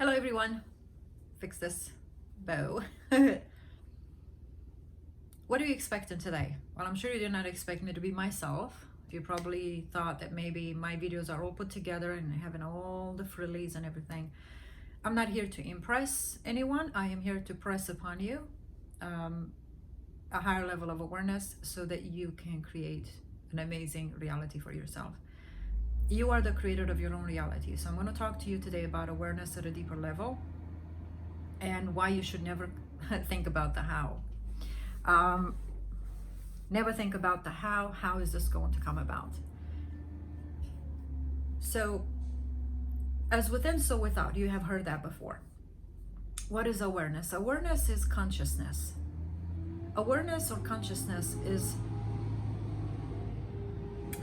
Hello everyone. Fix this bow. What are you expecting today? Well, I'm sure you did not expect me to be myself. You probably thought that maybe my videos are all put together and having all the frillies and everything. I'm not here to impress anyone. I am here to press upon you a higher level of awareness so that you can create an amazing reality for yourself. You are the creator of your own reality. So I'm going to talk to you today about awareness at a deeper level and why you should never think about the how. Never think about the how is this going to come about? So as within, so without, you have heard that before. What is awareness? Awareness is consciousness. Awareness or consciousness is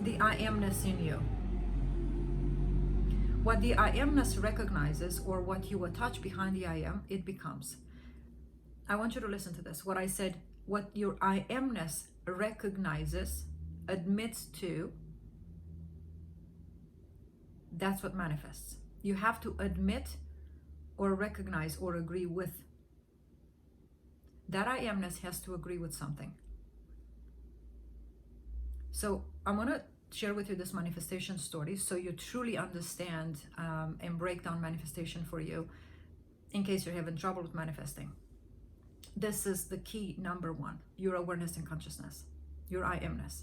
the I amness in you. What the I amness recognizes, or what you attach behind the I am, it becomes. I want you to listen to this. What I said, what your I amness recognizes, admits to, that's what manifests. You have to admit or recognize or agree with. That I amness has to agree with something. So I'm going to share with you this manifestation story so you truly understand and break down manifestation for you in case you're having trouble with manifesting. This is the key number one, your awareness and consciousness, your I amness.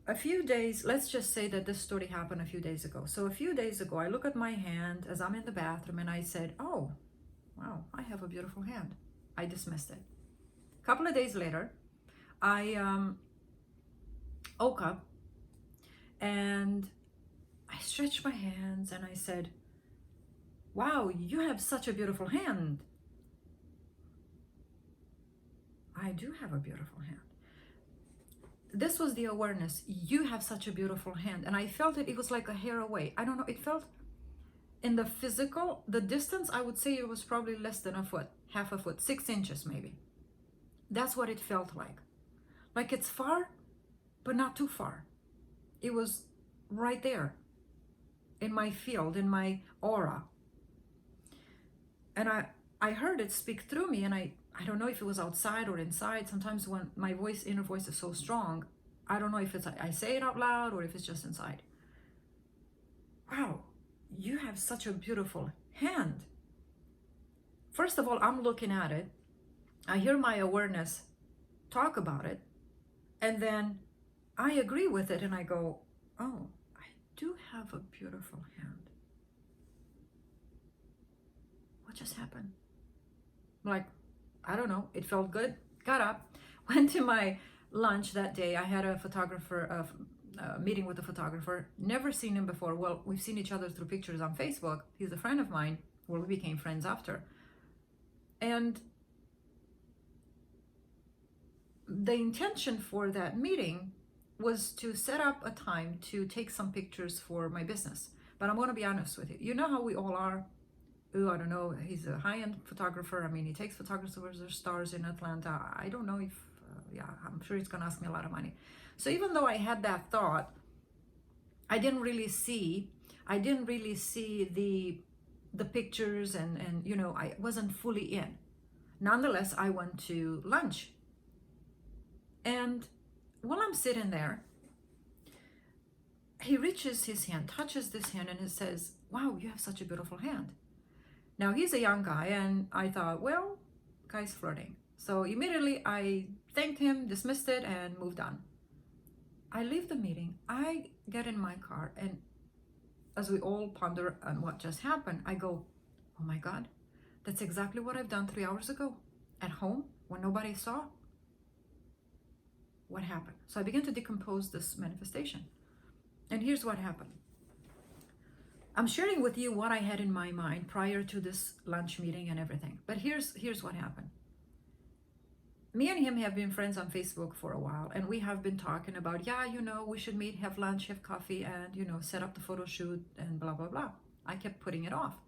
A few days, let's just say that this story happened a few days ago. So a few days ago, I look at my hand as I'm in the bathroom and I said, oh, wow, I have a beautiful hand. I dismissed it. A couple of days later, I woke up and I stretched my hands and I said, wow, you have such a beautiful hand. I do have a beautiful hand. This was the awareness. You have such a beautiful hand. And I felt it was like a hair away. I don't know. It felt in the physical, the distance, I would say it was probably less than a foot, half a foot, 6 inches maybe. That's what it felt like. Like it's far, but not too far. It was right there in my field, in my aura. And I heard it speak through me, and I don't know if it was outside or inside. Sometimes when my voice, inner voice is so strong, I don't know if it's I say it out loud or if it's just inside. Wow, you have such a beautiful hand. First of all, I'm looking at it. I hear my awareness talk about it. And then I agree with it and I go, oh, I do have a beautiful hand. What just happened? Like, I don't know. It felt good. Got up, went to my lunch that day. I had a photographer, a meeting with a photographer. Never seen him before. Well, we've seen each other through pictures on Facebook. He's a friend of mine. Well, we became friends after. And the intention for that meeting was to set up a time to take some pictures for my business. But I'm going to be honest with you. You know how we all are. Ooh, I don't know. He's a high-end photographer. I mean, he takes photographers or stars in Atlanta. I don't know if, I'm sure he's going to ask me a lot of money. So even though I had that thought, I didn't really see the pictures and I wasn't fully in. Nonetheless, I went to lunch. And while I'm sitting there, he reaches his hand, touches this hand, and he says, wow, you have such a beautiful hand. Now, he's a young guy, and I thought, well, guy's flirting. So immediately I thanked him, dismissed it, and moved on. I leave the meeting. I get in my car, and as we all ponder on what just happened, I go, oh my God, that's exactly what I've done 3 hours ago at home when nobody saw. What happened? So I began to decompose this manifestation. And here's what happened. I'm sharing with you what I had in my mind prior to this lunch meeting and everything. But here's what happened. Me and him have been friends on Facebook for a while, and we have been talking about, we should meet, have lunch, have coffee, and, set up the photo shoot and blah, blah, blah. I kept putting it off.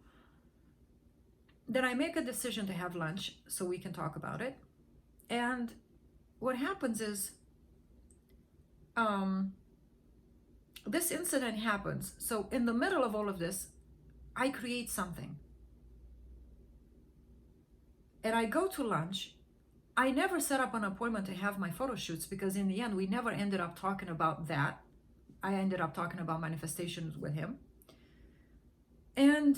Then I make a decision to have lunch so we can talk about it. And what happens is, this incident happens. So in the middle of all of this, I create something. And I go to lunch. I never set up an appointment to have my photo shoots because in the end, we never ended up talking about that. I ended up talking about manifestations with him. And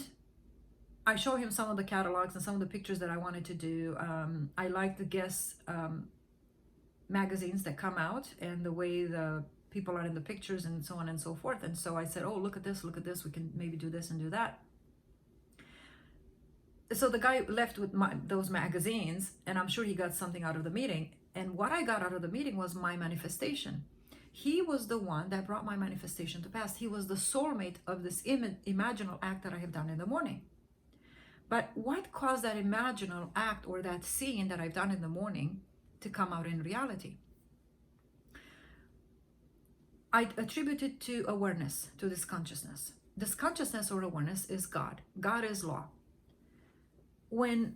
I show him some of the catalogs and some of the pictures that I wanted to do. I like the guest magazines that come out and the way the people are in the pictures and so on and so forth. And so I said, oh, look at this, we can maybe do this and do that. So the guy left with those magazines, and I'm sure he got something out of the meeting. And what I got out of the meeting was my manifestation. He was the one that brought my manifestation to pass. He was the soulmate of this imaginal act that I have done in the morning. But what caused that imaginal act or that scene that I've done in the morning to come out in reality? I attribute it to awareness, to this consciousness. This consciousness or awareness is God. God is law. When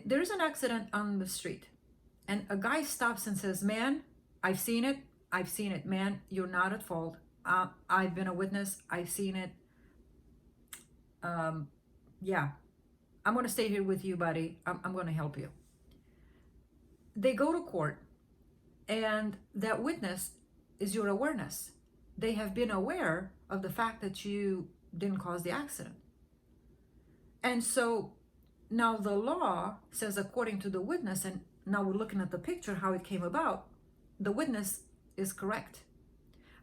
there's an accident on the street and a guy stops and says, man, I've seen it, man, you're not at fault. I've been a witness, I've seen it. Yeah, I'm going to stay here with you, buddy. I'm going to help you. They go to court, and that witness is your awareness. They have been aware of the fact that you didn't cause the accident. And so now the law says, according to the witness, and now we're looking at the picture, how it came about, the witness is correct.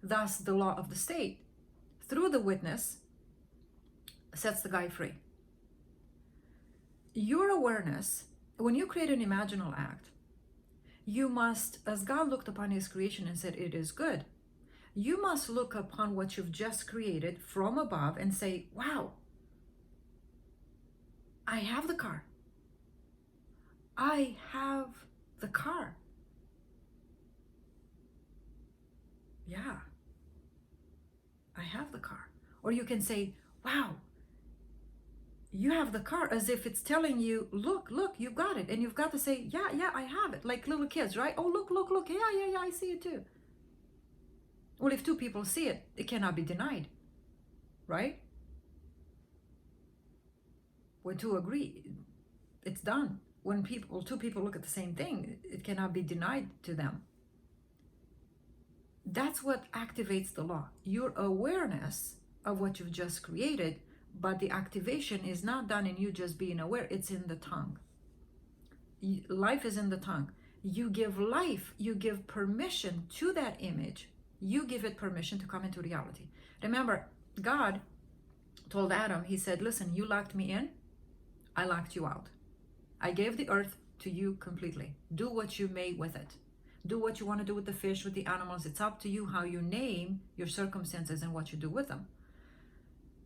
Thus, the law of the state, through the witness, sets the guy free. Your awareness, when you create an imaginal act, you must, as God looked upon his creation and said, it is good, you must look upon what you've just created from above and say, wow, I have the car. I have the car. Yeah, I have the car. Or you can say, wow, you have the car, as if it's telling you, look, you've got it. And you've got to say, yeah, I have it. Like little kids, right? Oh, look. Yeah, I see it too. Well, if two people see it, it cannot be denied, right? When two agree, it's done. When two people look at the same thing, it cannot be denied to them. That's what activates the law. Your awareness of what you've just created, but the activation is not done in you just being aware, it's in the tongue. Life is in the tongue. You give life, you give permission to that image, you give it permission to come into reality. Remember, God told Adam, he said, listen, you locked me in, I locked you out. I gave the earth to you completely. Do what you may with it. Do what you want to do with the fish, with the animals. It's up to you how you name your circumstances and what you do with them.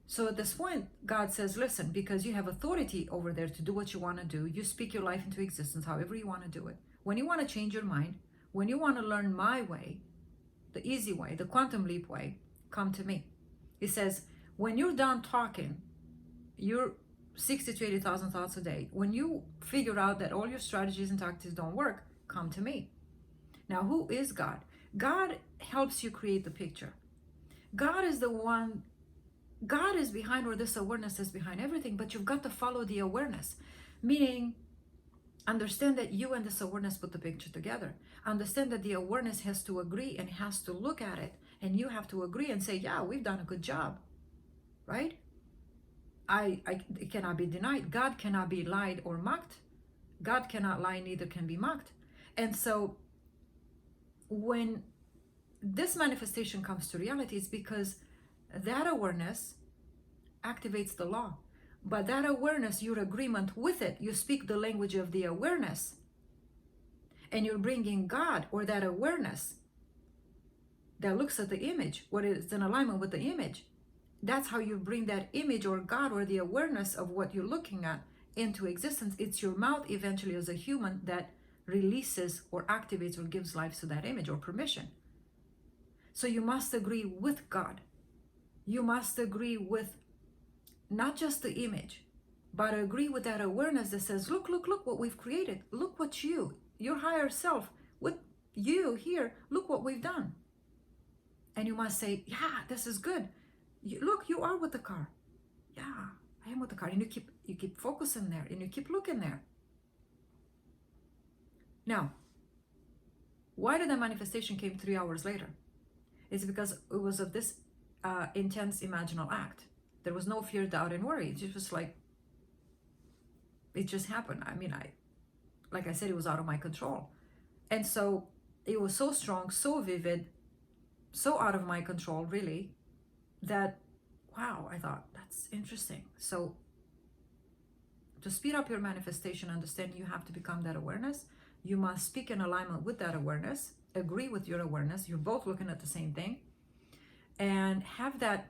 So at this point, God says, listen, because you have authority over there to do what you want to do, you speak your life into existence however you want to do it. When you want to change your mind, when you want to learn my way, the easy way, the quantum leap way, come to me. He says, when you're done talking, you're 60 to 80,000 thoughts a day. When you figure out that all your strategies and tactics don't work, come to me. Now, who is God? God helps you create the picture. God is the one, God is behind, or this awareness is behind everything, but you've got to follow the awareness. Meaning, understand that you and this awareness put the picture together. Understand that the awareness has to agree and has to look at it. And you have to agree and say, yeah, we've done a good job, right? It cannot be denied. God cannot be lied or mocked. God cannot lie, neither can be mocked. And so when this manifestation comes to reality, it's because that awareness activates the law. But that awareness, your agreement with it, you speak the language of the awareness. And you're bringing God, or that awareness that looks at the image, what is in alignment with the image. That's how you bring that image or God or the awareness of what you're looking at into existence. It's your mouth eventually as a human that releases or activates or gives life to that image or permission. So you must agree with God. You must agree with not just the image, but agree with that awareness that says, look what we've created. Look what your higher self, with you here, look what we've done. And you must say, yeah, this is good. Look, you are with the car. Yeah, I am with the car. And you keep focusing there, and you keep looking there. Now, why did the manifestation came 3 hours later? It's because it was of this intense imaginal act. There was no fear, doubt, and worry. It just was like, it just happened. I mean, like I said, it was out of my control. And so it was so strong, so vivid, so out of my control, really, that, wow, I thought, that's interesting. So to speed up your manifestation, understand you have to become that awareness. You must speak in alignment with that awareness, agree with your awareness. You're both looking at the same thing, and have that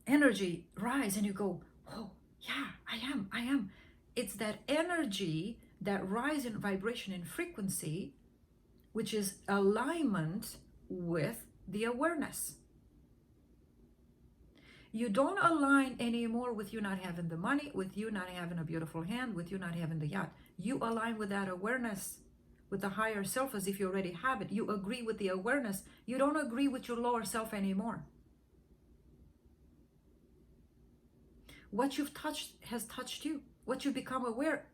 energy rise, and you go, oh yeah, I am. It's that energy, that rise in vibration and frequency, which is alignment with the awareness. You don't align anymore with you not having the money, with you not having a beautiful hand, with you not having the yacht. You align with that awareness, with the higher self, as if you already have it. You agree with the awareness. You don't agree with your lower self anymore. What you've touched has touched you. What you become aware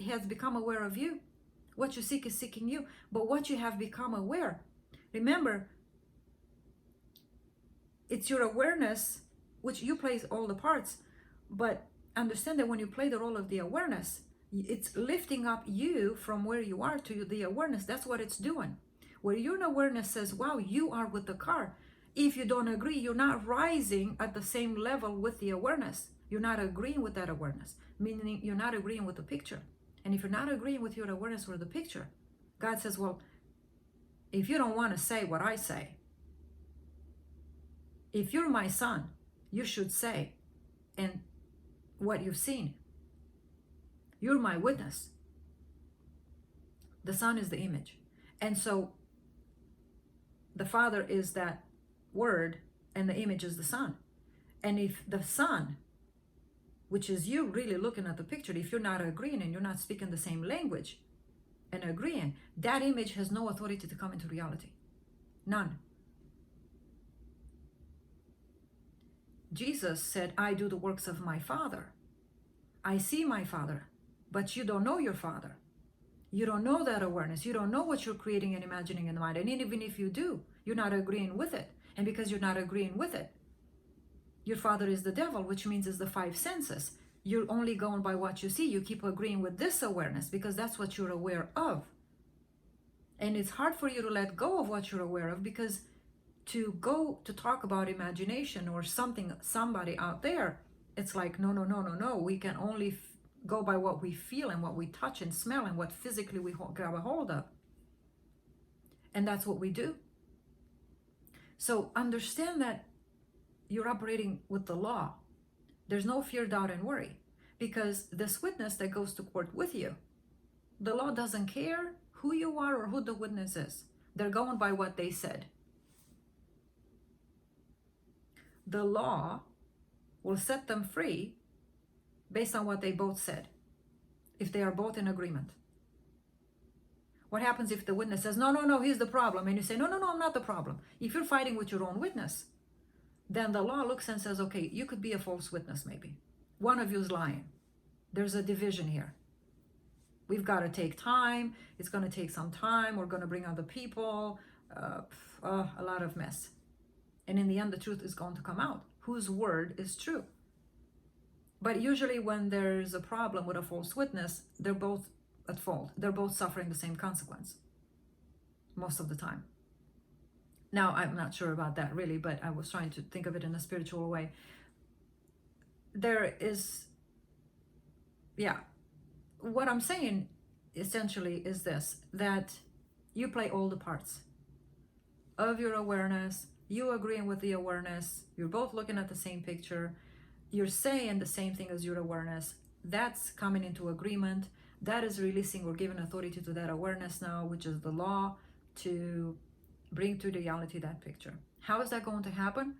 has become aware of you. What you seek is seeking you. But what you have become aware, remember, it's your awareness, which you play all the parts, but understand that when you play the role of the awareness, it's lifting up you from where you are to the awareness. That's what it's doing. Where your awareness says, wow, you are with the car. If you don't agree, you're not rising at the same level with the awareness. You're not agreeing with that awareness, meaning you're not agreeing with the picture. And if you're not agreeing with your awareness or the picture, God says, well, if you don't want to say what I say, if you're my son, you should say, and what you've seen. You're my witness. The son is the image. And so the father is that word, and the image is the son. And if the son, which is you really looking at the picture, if you're not agreeing and you're not speaking the same language and agreeing, that image has no authority to come into reality. None. Jesus said, I do the works of my Father. I see my Father, but you don't know your Father. You don't know that awareness. You don't know what you're creating and imagining in the mind. And even if you do, you're not agreeing with it. And because you're not agreeing with it, your father is the devil, which means it's the five senses. You're only going by what you see. You keep agreeing with this awareness because that's what you're aware of. And it's hard for you to let go of what you're aware of, because to go to talk about imagination or something, somebody out there, it's like, no. We can only go by what we feel and what we touch and smell and what physically we grab a hold of. And that's what we do. So understand that you're operating with the law. There's no fear, doubt, and worry, because this witness that goes to court with you, the law doesn't care who you are or who the witness is. They're going by what they said. The law will set them free based on what they both said, if they are both in agreement. What happens if the witness says, no, he's the problem, and you say, no, I'm not the problem? If you're fighting with your own witness, then the law looks and says, okay, you could be a false witness maybe. One of you is lying. There's a division here. We've got to take time. It's going to take some time. We're going to bring other people. A lot of mess. And in the end, the truth is going to come out. Whose word is true? But usually when there's a problem with a false witness, they're both at fault. They're both suffering the same consequence most of the time. Now, I'm not sure about that really, but I was trying to think of it in a spiritual way. There is, what I'm saying essentially is this, that you play all the parts of your awareness. You agreeing with the awareness. You're both looking at the same picture. You're saying the same thing as your awareness. That's coming into agreement. That is releasing or giving authority to that awareness now, which is the law, to bring to reality that picture. How is that going to happen?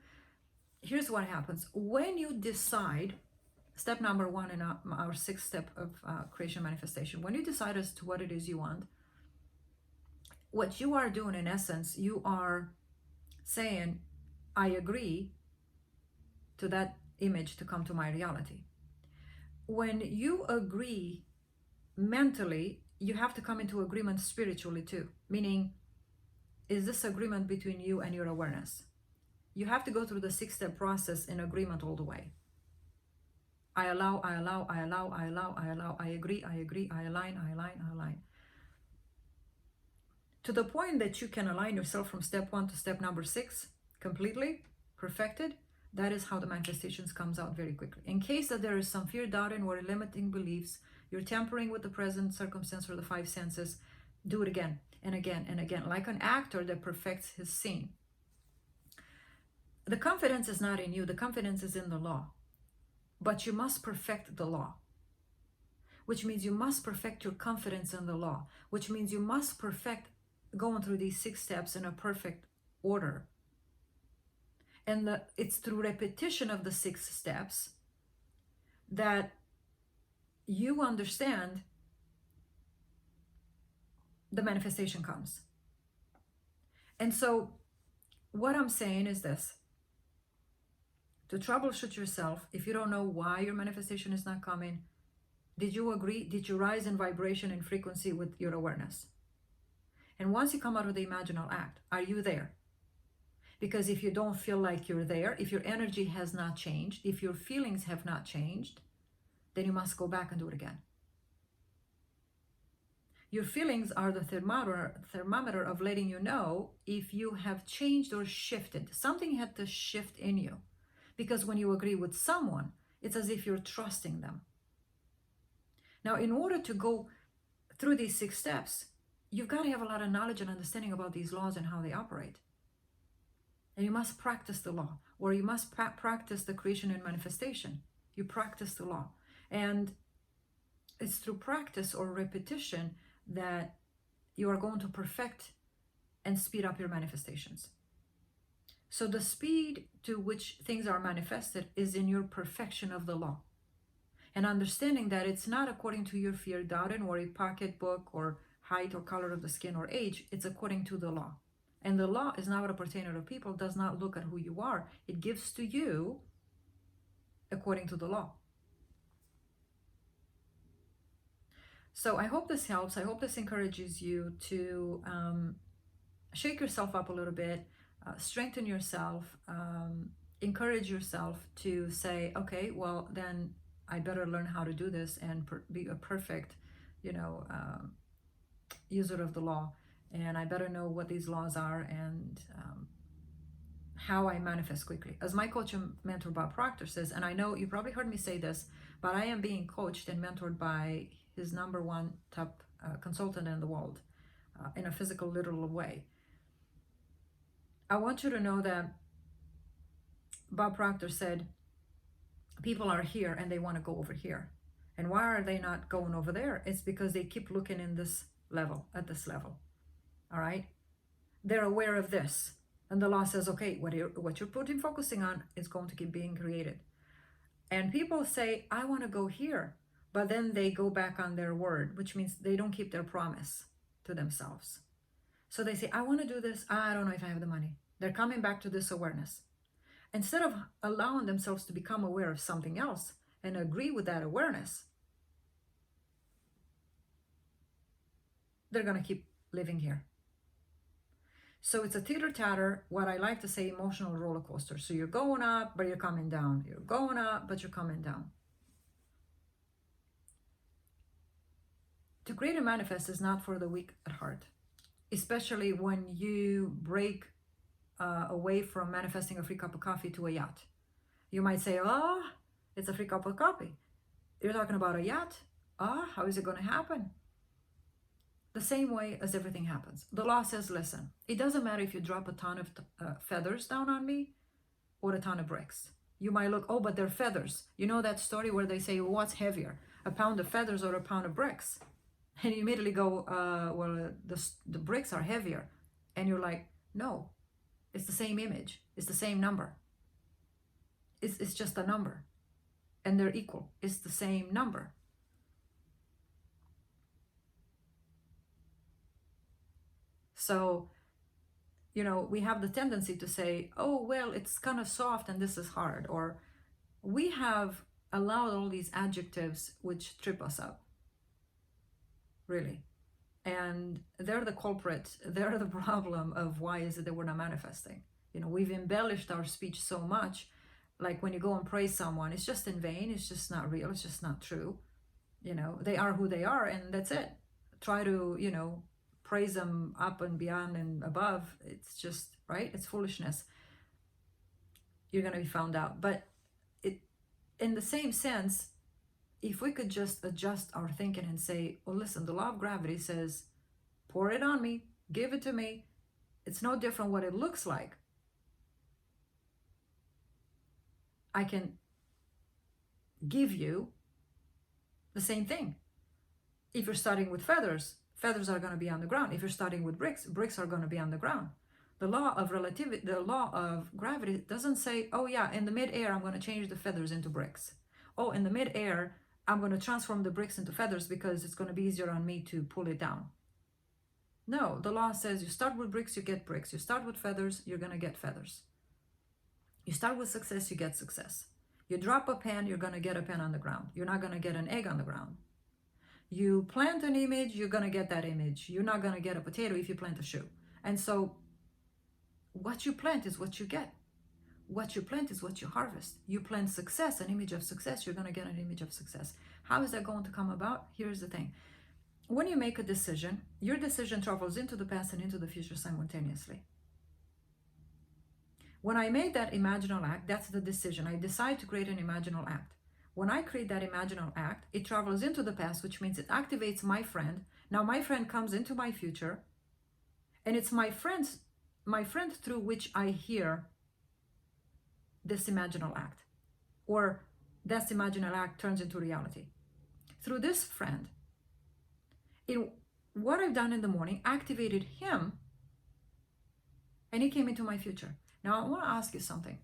Here's what happens. When you decide, step number one in our sixth step of creation manifestation, when you decide as to what it is you want, what you are doing in essence, you are saying, I agree to that image to come to my reality. When you agree mentally, you have to come into agreement spiritually too. Meaning, is this agreement between you and your awareness? You have to go through the 6-step process in agreement all the way. I allow, I allow, I allow, I allow, I allow, I agree, I align, I align, I align. To the point that you can align yourself from step 1 to step number 6 completely, perfected, that is how the manifestations comes out very quickly. In case that there is some fear, doubting, or limiting beliefs, you're tampering with the present circumstance or the 5 senses, do it again and again and again, like an actor that perfects his scene. The confidence is not in you, the confidence is in the law. But you must perfect the law, which means you must perfect your confidence in the law, which means you must perfect going through these 6 steps in a perfect order. And it's through repetition of the 6 steps that you understand the manifestation comes. And so what I'm saying is this: to troubleshoot yourself, if you don't know why your manifestation is not coming, did you agree? Did you rise in vibration and frequency with your awareness? And once you come out of the imaginal act, are you there? Because if you don't feel like you're there, if your energy has not changed, if your feelings have not changed, then you must go back and do it again. Your feelings are the thermometer of letting you know if you have changed or shifted. Something had to shift in you. Because when you agree with someone, it's as if you're trusting them. Now, in order to go through these 6 steps, you've got to have a lot of knowledge and understanding about these laws and how they operate. And you must practice the law, or you must practice the creation and manifestation. You practice the law. And it's through practice or repetition that you are going to perfect and speed up your manifestations. So the speed to which things are manifested is in your perfection of the law. And understanding that it's not according to your fear, doubt, and worry, pocketbook, or height, or color of the skin, or age. It's according to the law. And the law is not what pertains to people, does not look at who you are. It gives to you according to the law. So I hope this helps. I hope this encourages you to shake yourself up a little bit, strengthen yourself, encourage yourself to say, okay, well, then I better learn how to do this and be a perfect, user of the law. And I better know what these laws are and how I manifest quickly. As my coach and mentor Bob Proctor says, and I know you probably heard me say this, but I am being coached and mentored by his #1 top consultant in the world in a physical, literal way. I want you to know that Bob Proctor said, people are here and they want to go over here. And why are they not going over there? It's because they keep looking in this level, at this level. All right? They're aware of this. And the law says, okay, what you're focusing on is going to keep being created. And people say, I want to go here. But then they go back on their word, which means they don't keep their promise to themselves. So they say, I want to do this. I don't know if I have the money. They're coming back to this awareness. Instead of allowing themselves to become aware of something else and agree with that awareness, they're going to keep living here. So it's a teeter-tatter, what I like to say, emotional roller coaster. So you're going up, but you're coming down. You're going up, but you're coming down. To create and manifest is not for the weak at heart, especially when you break away from manifesting a free cup of coffee to a yacht. You might say, oh, it's a free cup of coffee. You're talking about a yacht? How is it going to happen? The same way as everything happens. The law says, listen, it doesn't matter if you drop a ton of feathers down on me or a ton of bricks. You might look, oh, but they're feathers. You know that story where they say, well, what's heavier, a pound of feathers or a pound of bricks? And you immediately go, the bricks are heavier. And you're like, no, it's the same image. It's the same number. It's just a number. And they're equal. It's the same number. So, we have the tendency to say, oh, well, it's kind of soft and this is hard. Or we have allowed all these adjectives which trip us up, really. And they're the culprit. They're the problem of why is it that we're not manifesting. We've embellished our speech so much. Like when you go and praise someone, it's just in vain. It's just not real. It's just not true. They are who they are, and that's it. Try to, praise them up and beyond and above. It's just, right? It's foolishness. You're going to be found out. But in the same sense, if we could just adjust our thinking and say, well, listen, the law of gravity says, pour it on me, give it to me. It's no different what it looks like. I can give you the same thing. If you're starting with feathers, feathers are going to be on the ground. If you're starting with bricks, bricks are going to be on the ground. The law of relativity, the law of gravity doesn't say, oh yeah, in the mid-air, I'm going to change the feathers into bricks. Oh, in the mid-air, I'm going to transform the bricks into feathers because it's going to be easier on me to pull it down. No, the law says you start with bricks, you get bricks. You start with feathers, you're going to get feathers. You start with success, you get success. You drop a pen, you're going to get a pen on the ground. You're not going to get an egg on the ground. You plant an image, you're going to get that image. You're not going to get a potato if you plant a shoe. And so what you plant is what you get. What you plant is what you harvest. You plant success, an image of success, you're going to get an image of success. How is that going to come about? Here's the thing. When you make a decision, your decision travels into the past and into the future simultaneously. When I made that imaginal act, that's the decision. I decide to create an imaginal act. When I create that imaginal act, it travels into the past, which means it activates my friend. Now my friend comes into my future, and it's my friend through which I hear this imaginal act, or this imaginal act turns into reality. Through this friend, what I've done in the morning activated him, and he came into my future. Now I want to ask you something.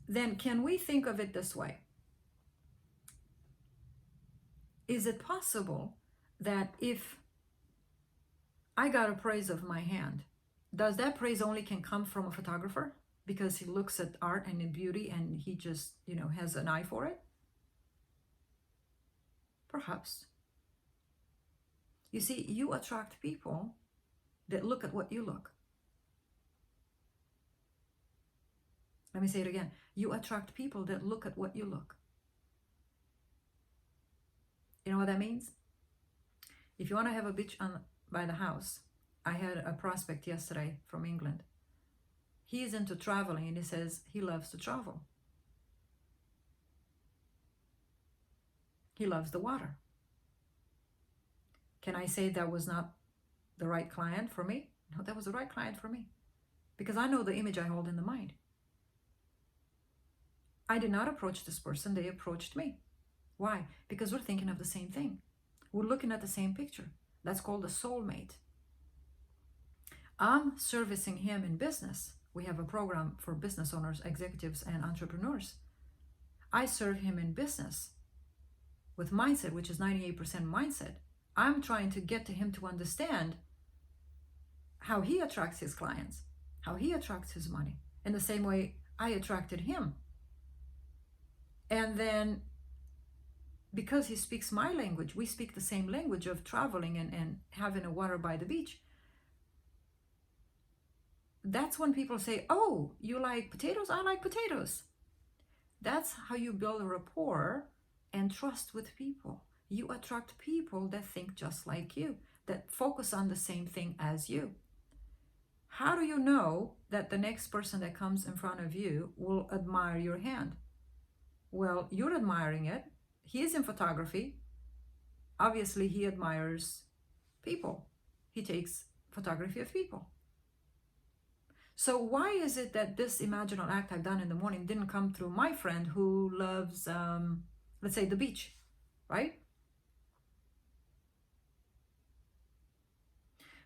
Then can we think of it this way? Is it possible that if I got a praise of my hand, does that praise only can come from a photographer because he looks at art and in beauty and he just, has an eye for it? Perhaps. You see, you attract people that look at what you look. Let me say it again. You attract people that look at what you look. You know what that means? If you want to have a beach by the house, I had a prospect yesterday from England. He is into traveling and he says he loves to travel. He loves the water. Can I say that was not the right client for me? No, that was the right client for me. Because I know the image I hold in the mind. I did not approach this person, they approached me. Why? Because we're thinking of the same thing. We're looking at the same picture. That's called a soulmate. I'm servicing him in business. We have a program for business owners, executives, and entrepreneurs. I serve him in business with mindset, which is 98% mindset. I'm trying to get to him to understand how he attracts his clients, how he attracts his money, in the same way I attracted him. And then because he speaks my language, we speak the same language of traveling and having a water by the beach. That's when people say, oh, you like potatoes? I like potatoes. That's how you build a rapport and trust with people. You attract people that think just like you, that focus on the same thing as you. How do you know that the next person that comes in front of you will admire your hand? Well, you're admiring it. He is in photography. Obviously, he admires people. He takes photography of people. So why is it that this imaginal act I've done in the morning didn't come through my friend who loves, let's say, the beach, right?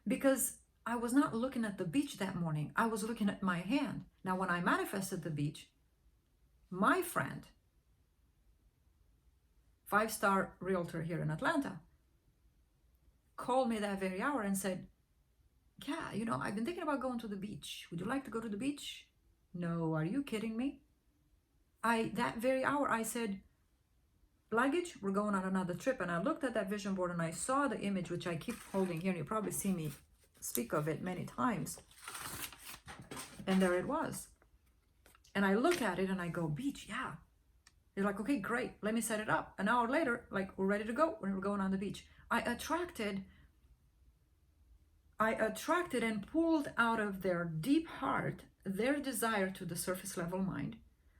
Because I was not looking at the beach that morning. I was looking at my hand. Now, when I manifested the beach, my friend, 5-star realtor here in Atlanta, called me that very hour and said, yeah, you know, I've been thinking about going to the beach. Would you like to go to the beach? No, are you kidding me? That very hour, I said, luggage, we're going on another trip. And I looked at that vision board and I saw the image, which I keep holding here. And you probably see me speak of it many times. And there it was. And I look at it and I go, beach, yeah. They're like, okay, great. Let me set it up. An hour later, like, we're ready to go. We're going on the beach. I attracted and pulled out of their deep heart their desire to the surface level mind.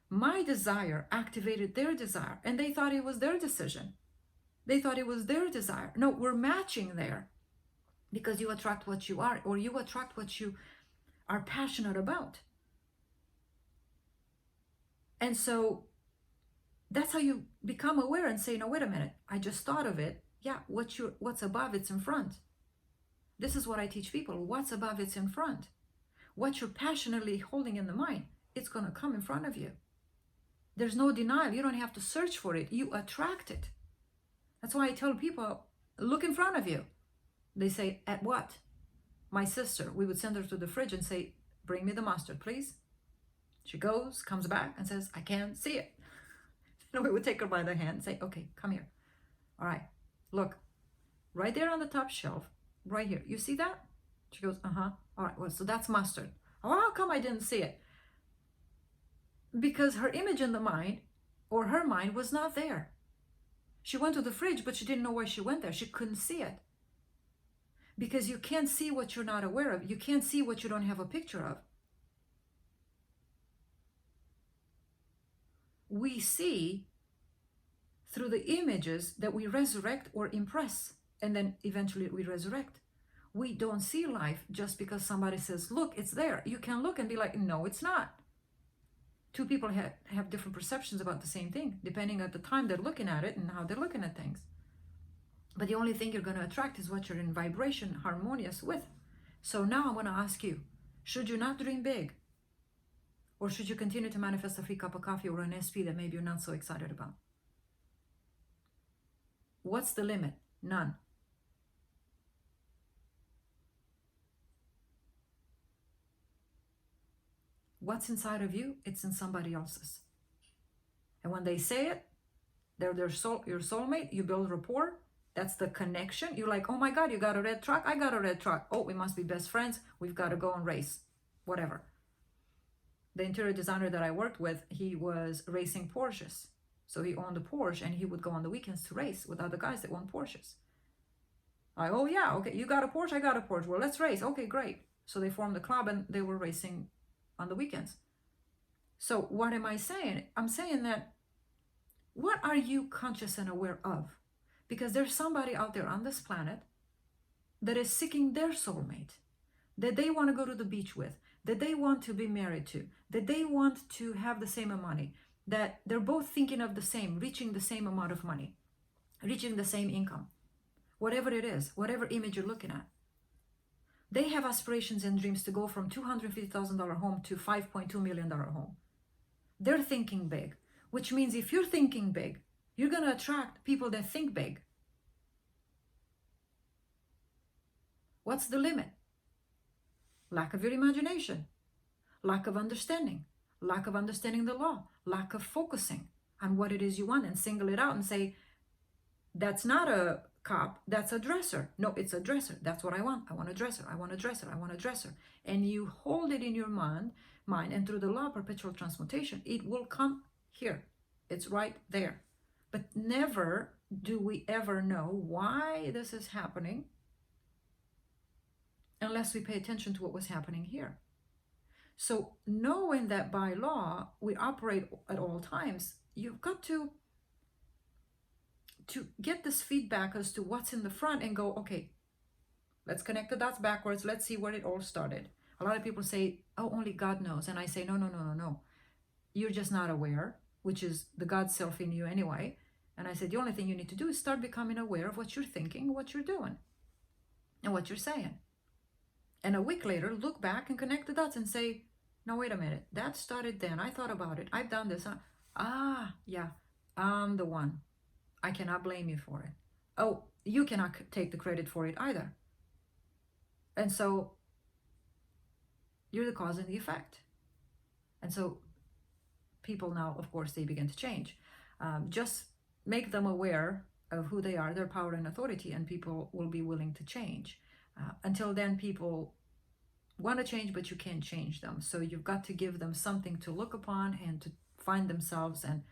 My desire activated their desire, and they thought it was their decision. They thought it was their desire. No, we're matching there, because you attract what you are, or you attract what you are passionate about. And so that's how you become aware and say, no, wait a minute, I just thought of it. Yeah, what's above, it's in front. This is what I teach people. What's above, it's in front. What you're passionately holding in the mind, it's going to come in front of you. There's no denial. You don't have to search for it. You attract it. That's why I tell people, look in front of you. They say, at what? My sister, we would send her to the fridge and say, bring me the mustard, please. She goes, comes back and says, I can't see it. And we would take her by the hand and say, okay, come here. All right, look, right there on the top shelf, right here. You see that? She goes, uh-huh. All right, well, so that's mustard. Oh, how come I didn't see it? Because her image in the mind, or her mind, was not there. She went to the fridge, but she didn't know why she went there. She couldn't see it. Because you can't see what you're not aware of. You can't see what you don't have a picture of. We see through the images that we resurrect or impress, and then eventually we resurrect. We don't see life just because somebody says, look, it's there. You can look and be like, no, it's not. Two people have different perceptions about the same thing, depending on the time they're looking at it and how they're looking at things. But the only thing you're going to attract is what you're in vibration harmonious with. So now I want to ask you, should you not dream big? Or should you continue to manifest a free cup of coffee or an SP that maybe you're not so excited about? What's the limit? None. What's inside of you, it's in somebody else's. And when they say it, they're your soulmate, you build rapport. That's the connection. You're like, oh my God, you got a red truck? I got a red truck. Oh, we must be best friends. We've got to go and race. Whatever. The interior designer that I worked with, he was racing Porsches. So he owned a Porsche and he would go on the weekends to race with other guys that own Porsches. Oh yeah, okay, you got a Porsche, I got a Porsche. Well, let's race. Okay, great. So they formed a club and they were racing on the weekends. So what am I saying? I'm saying that what are you conscious and aware of? Because there's somebody out there on this planet that is seeking their soulmate, that they want to go to the beach with, that they want to be married to, that they want to have the same money, that they're both thinking of the same, reaching the same amount of money, reaching the same income, whatever it is, whatever image you're looking at. They have aspirations and dreams to go from $250,000 home to $5.2 million home. They're thinking big, which means if you're thinking big, you're going to attract people that think big. What's the limit? Lack of your imagination, lack of understanding the law, lack of focusing on what it is you want and single it out and say, that's not a cop, that's a dresser. No, it's a dresser. That's what I want. I want a dresser. I want a dresser. I want a dresser. And you hold it in your mind, and through the law of perpetual transmutation, it will come here. It's right there. But never do we ever know why this is happening unless we pay attention to what was happening here. So knowing that by law we operate at all times, you've got to get this feedback as to what's in the front and go, okay, let's connect the dots backwards. Let's see where it all started. A lot of people say, oh, only God knows. And I say, no. You're just not aware, which is the God self in you anyway. And I said, the only thing you need to do is start becoming aware of what you're thinking, what you're doing, and what you're saying. And a week later, look back and connect the dots and say, no, wait a minute. That started then. I thought about it. I've done this. Yeah, I'm the one. I cannot blame you for it. Oh, you cannot take the credit for it either. And so You're the cause and the effect. And so people now, of course, they begin to change. Just make them aware of who they are, their power and authority, and people will be willing to change. Until then, people want to change, but you can't change them. So you've got to give them something to look upon and to find themselves and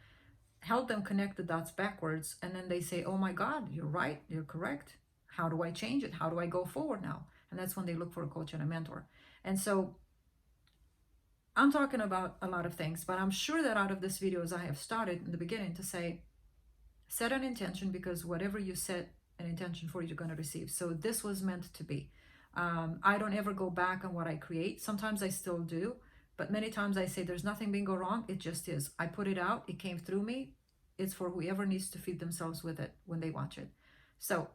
help them connect the dots backwards. And then they say, oh my God, you're right, you're correct. How do I change it? How do I go forward now? And that's when they look for a coach and a mentor. And so I'm talking about a lot of things, but I'm sure that out of this video, as I have started in the beginning to say, set an intention, because whatever you set an intention for, you're going to receive. So this was meant to be. I don't ever go back on what I create. Sometimes I still do, but many times I say there's nothing being go wrong. It just is. I put it out. It came through me. It's for whoever needs to feed themselves with it when they watch it. So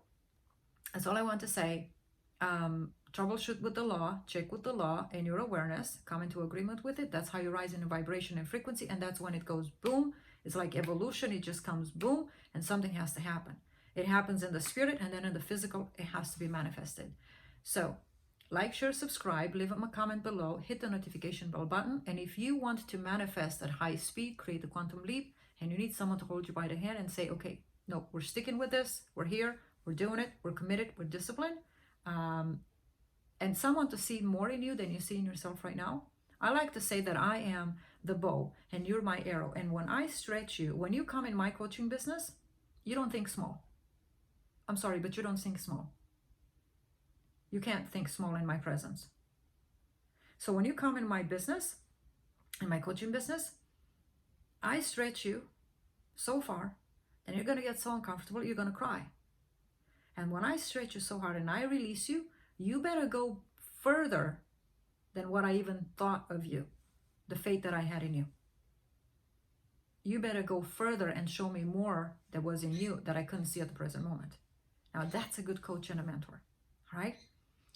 that's all I want to say. Troubleshoot with the law, check with the law and your awareness, come into agreement with it. That's how you rise in vibration and frequency. And that's when it goes boom. It's like evolution. It just comes boom, and something has to happen. It happens in the spirit, and then in the physical, it has to be manifested. So like, share, subscribe, leave them a comment below, hit the notification bell button. And if you want to manifest at high speed, create the quantum leap, and you need someone to hold you by the hand and say, okay, no, we're sticking with this. We're here. We're doing it. We're committed. We're disciplined. And someone to see more in you than you see in yourself right now. I like to say that I am the bow and you're my arrow. And when I stretch you, when you come in my coaching business, you don't think small. I'm sorry, but you don't think small. You can't think small in my presence. So when you come in my business, in my coaching business, I stretch you so far, and you're going to get so uncomfortable, you're going to cry. And when I stretch you so hard and I release you, you better go further than what I even thought of you, the faith that I had in you. You better go further and show me more that was in you that I couldn't see at the present moment. Now that's a good coach and a mentor, right?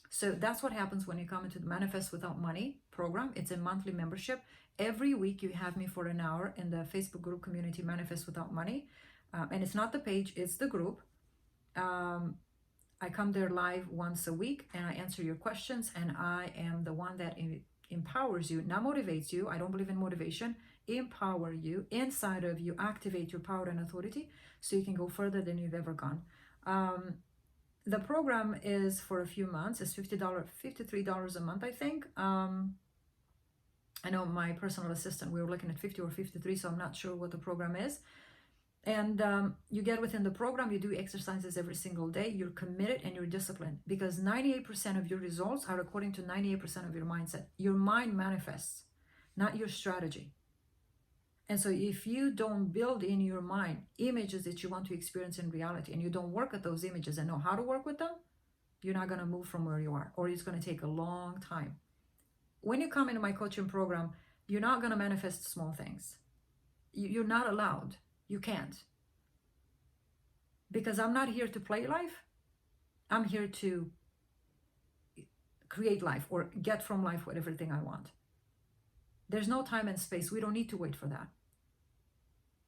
So that's what happens when you come into the Manifest Without Money program. It's a monthly membership. Every week you have me for an hour in the Facebook group community Manifest Without Money. And it's not the page, it's the group. I come there live once a week and I answer your questions, and I am the one that empowers you, not motivates you. I don't believe in motivation. Empower you inside of you, activate your power and authority so you can go further than you've ever gone. The program is for a few months. It's $53 a month, I think. I know my personal assistant, we were looking at 50 or 53, so I'm not sure what the program is. And you get within the program, you do exercises every single day, you're committed and you're disciplined, because 98% of your results are according to 98% of your mindset. Your mind manifests, not your strategy. And so if you don't build in your mind images that you want to experience in reality, and you don't work at those images and know how to work with them, you're not going to move from where you are, or it's going to take a long time. When you come into my coaching program, you're not going to manifest small things. You're not allowed. You can't. Because I'm not here to play life. I'm here to create life, or get from life with everything I want. There's no time and space. We don't need to wait for that.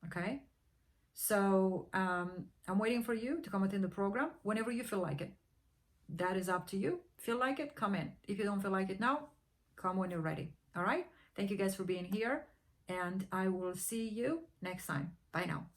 Okay? So I'm waiting for you to come within the program whenever you feel like it. That is up to you. Feel like it, come in. If you don't feel like it now, come when you're ready. All right? Thank you guys for being here, and I will see you next time. Bye now.